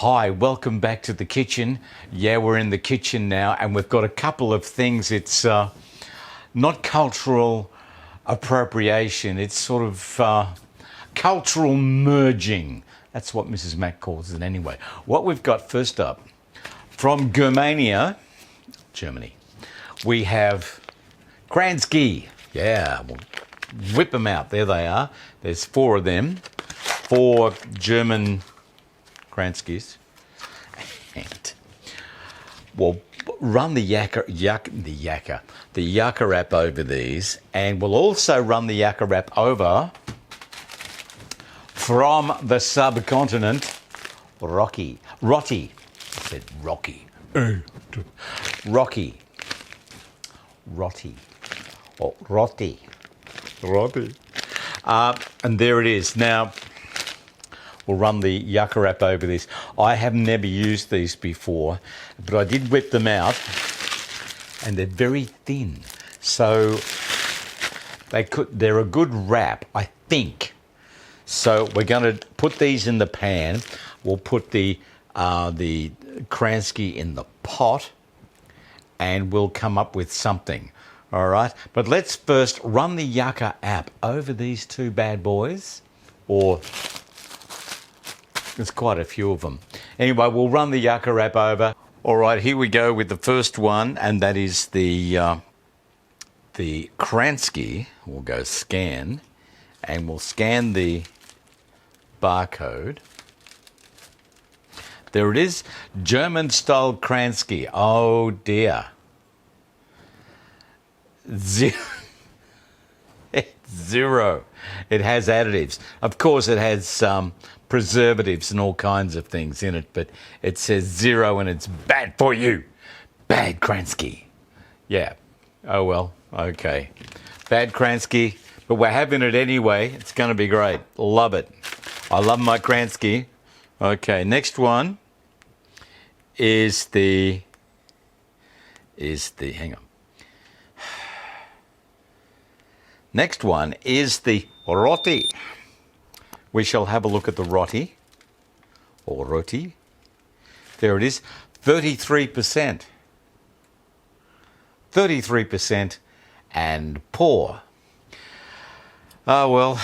Hi, welcome back to the kitchen. Yeah, we're in the kitchen now, and we've got a couple of things. It's not cultural appropriation, it's sort of cultural merging. That's what Mrs. Mac calls it anyway. What we've got first up, from Germania, Germany, we have Kransky. Yeah, we'll whip them out. There they are. There's 4 of them. 4 German Kranskys. And we'll run the yakka wrap over these, and we'll also run the yakka wrap over from the subcontinent, Roti. I said Rocky. Rocky. Roti. Or Roti. And there it is. Now, we'll run the yucca wrap over this. I have never used these before, but I did whip them out, and they're very thin. So they're a good wrap, I think. So we're going to put these in the pan. We'll put the Kransky in the pot, and we'll come up with something. All right, but let's first run the yucca app over these 2 bad boys, or there's quite a few of them. Anyway, we'll run the yucca wrap over. All right, here we go with the first one, and that is the Kransky. We'll go scan, and we'll scan the barcode. There it is, German-style Kransky. Oh dear. Zero. It has additives. Of course, it has preservatives and all kinds of things in it, but it says 0 and it's bad for you. Bad Kransky. Yeah. Oh, well, okay. Bad Kransky, but we're having it anyway. It's going to be great. Love it. I love my Kransky. Okay, next one is the hang on. Next one is the Roti. We shall have a look at the Roti, or Roti. There it is, 33%. 33% and poor. Oh, well,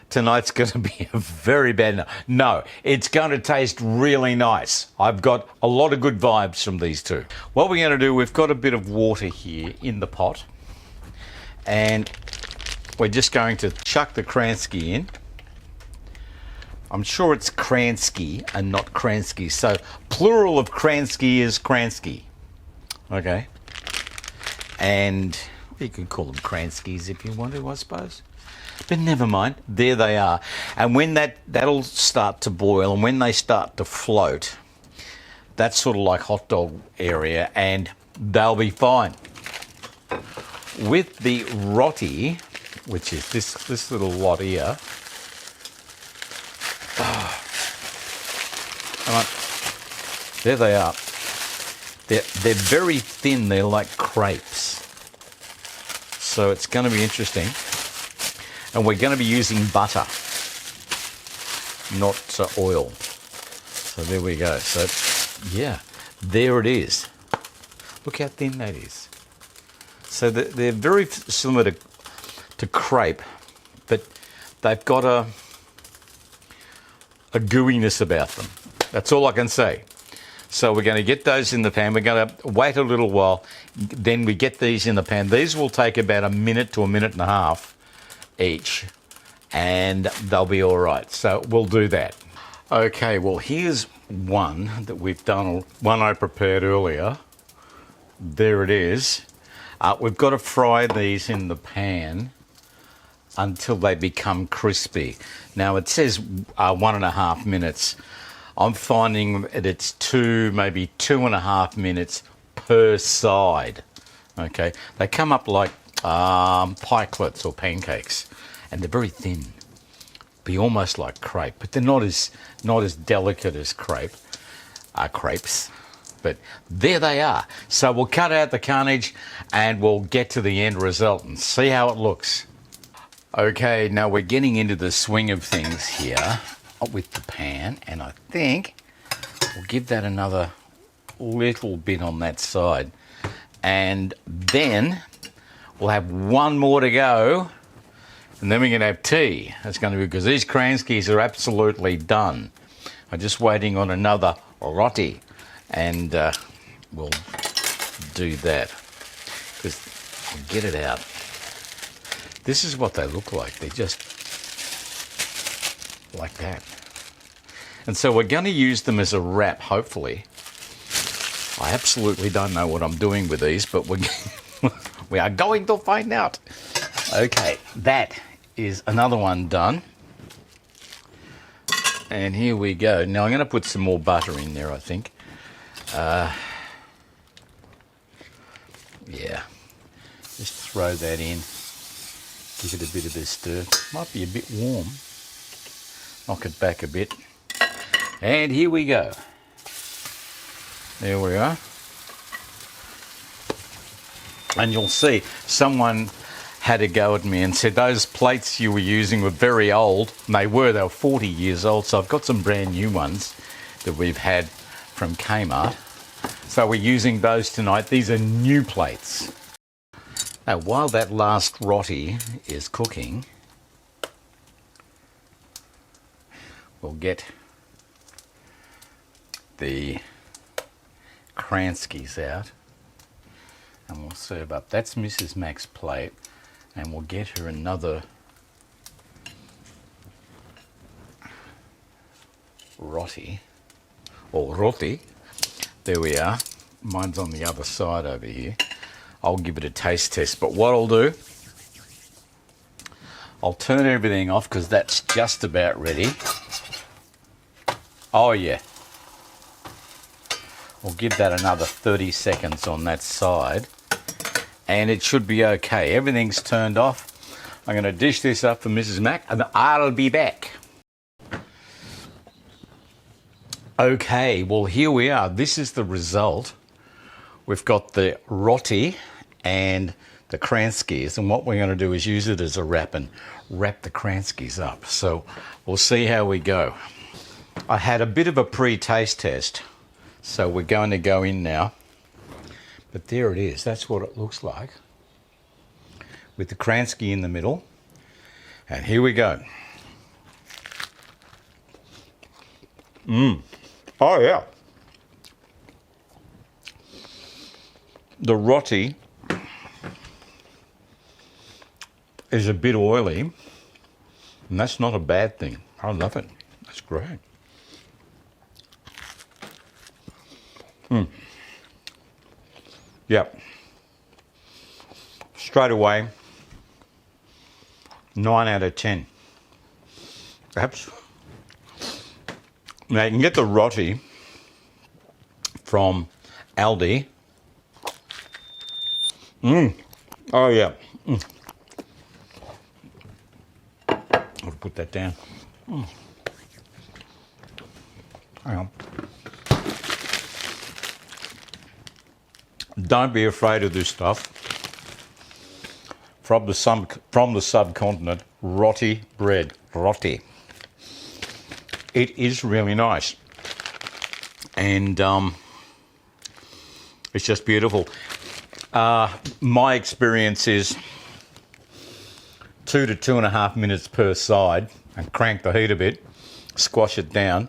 tonight's going to be a very bad night. No, it's going to taste really nice. I've got a lot of good vibes from these 2. What we're going to do, we've got a bit of water here in the pot, and we're just going to chuck the Kransky in. I'm sure it's Kransky and not Kransky. So plural of Kransky is Kransky. Okay. And you can call them Kranskys if you want to, I suppose. But never mind. There they are. And when that'll start to boil, and when they start to float, that's sort of like hot dog area, and they'll be fine. With the Roti, which is this little lot here. All right, there they are. They're very thin. They're like crepes. So it's going to be interesting. And we're going to be using butter, not oil. So there we go. So yeah, there it is. Look how thin that is. So they're very similar to crepe, but they've got a gooiness about them. That's all I can say. So we're going to get those in the pan. We're going to wait a little while. Then we get these in the pan. These will take about a minute to a minute and a half each, and they'll be all right. So we'll do that. Okay, well, here's one that we've done, one I prepared earlier. There it is. We've got to fry these in the pan until they become crispy. Now, it says 1.5 minutes. I'm finding that it's 2, maybe 2.5 minutes per side. Okay, they come up like pikelets or pancakes, and they're very thin. Be almost like crepe, but they're not as delicate as crepes. But there they are. So we'll cut out the carnage and we'll get to the end result and see how it looks. Okay, now we're getting into the swing of things here. with the pan, and I think we'll give that another little bit on that side, and then we'll have one more to go, and then we're going to have tea. That's going to be, because these Kranskys are absolutely done. I'm just waiting on another Roti, and we'll do that, because I'll get it out. This is what they look like. They're just like that. And so we're going to use them as a wrap, hopefully. I absolutely don't know what I'm doing with these, but we are going to find out. Okay, that is another one done. And here we go. Now I'm going to put some more butter in there, I think. Yeah, just throw that in. Give it a bit of a stir. Might be a bit warm. Knock it back a bit. And here we go. There we are. And you'll see someone had a go at me and said those plates you were using were very old. And they were 40 years old. So I've got some brand new ones that we've had from Kmart. So we're using those tonight. These are new plates. Now, while that last Roti is cooking, we'll get the Kranskys out and we'll serve up. That's Mrs. Mac's plate, and we'll get her another Roti, or Roti. There we are. Mine's on the other side over here. I'll give it a taste test, but what I'll do, I'll turn everything off because that's just about ready. Oh yeah. We'll give that another 30 seconds on that side and it should be okay. Everything's turned off. I'm going to dish this up for Mrs. Mac and I'll be back. Okay, well here we are. This is the result. We've got the Roti and the Kranskys, and what we're going to do is use it as a wrap and wrap the Kranskys up. So we'll see how we go. I had a bit of a pre-taste test, so we're going to go in now. But there it is. That's what it looks like, with the Kransky in the middle. And here we go. Oh yeah. The Roti is a bit oily, and that's not a bad thing. I love it. That's great. Yep. Straight away, 9 out of 10. Perhaps. Now you can get the Roti from ALDI. Oh yeah. I'll put that down. Hang on. Don't be afraid of this stuff. From the subcontinent, Roti bread. Roti. It is really nice. And it's just beautiful. My experience is 2 to 2.5 minutes per side, and crank the heat a bit, squash it down,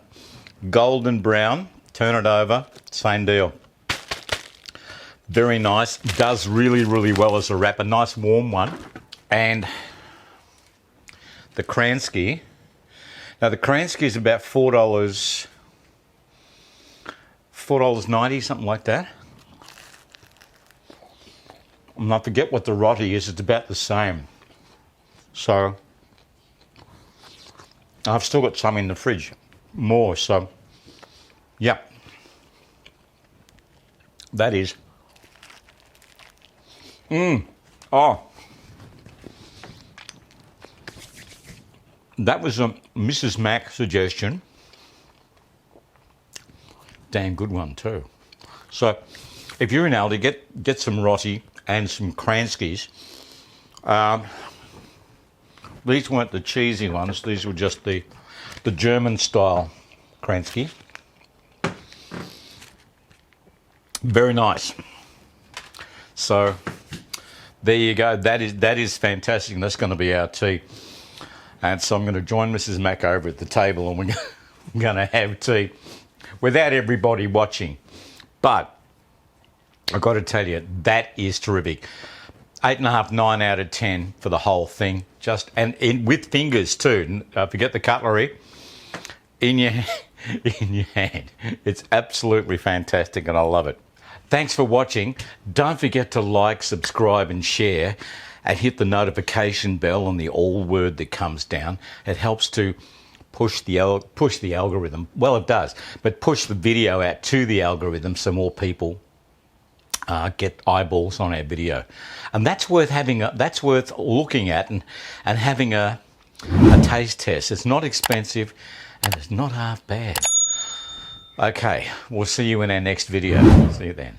golden brown, turn it over, same deal. Very nice, does really, really well as a wrap, a nice warm one. And the Kransky, now the Kransky is about $4.90, something like that. And I forget what the Roti is, it's about the same. So, I've still got some in the fridge, more, so, yeah. That is. Oh. That was a Mrs. Mac suggestion. Damn good one too. So, if you're in ALDI, get some Roti and some Kranskys. These weren't the cheesy ones, these were just the the German style Kransky. Very nice. So there you go. That is fantastic. And that's going to be our tea. And so I'm going to join Mrs. Mac over at the table, and we're going to have tea without everybody watching. But I've got to tell you, that is terrific. 8.5, 9 out of 10 for the whole thing. With fingers too. Forget the cutlery. In your hand. It's absolutely fantastic, and I love it. Thanks for watching. Don't forget to like, subscribe and share, and hit the notification bell on the all word that comes down. It helps to push the algorithm. Well, it does, but push the video out to the algorithm so more people get eyeballs on our video. And that's worth looking at and having a taste test. It's not expensive and it's not half bad. Okay, we'll see you in our next video. See you then.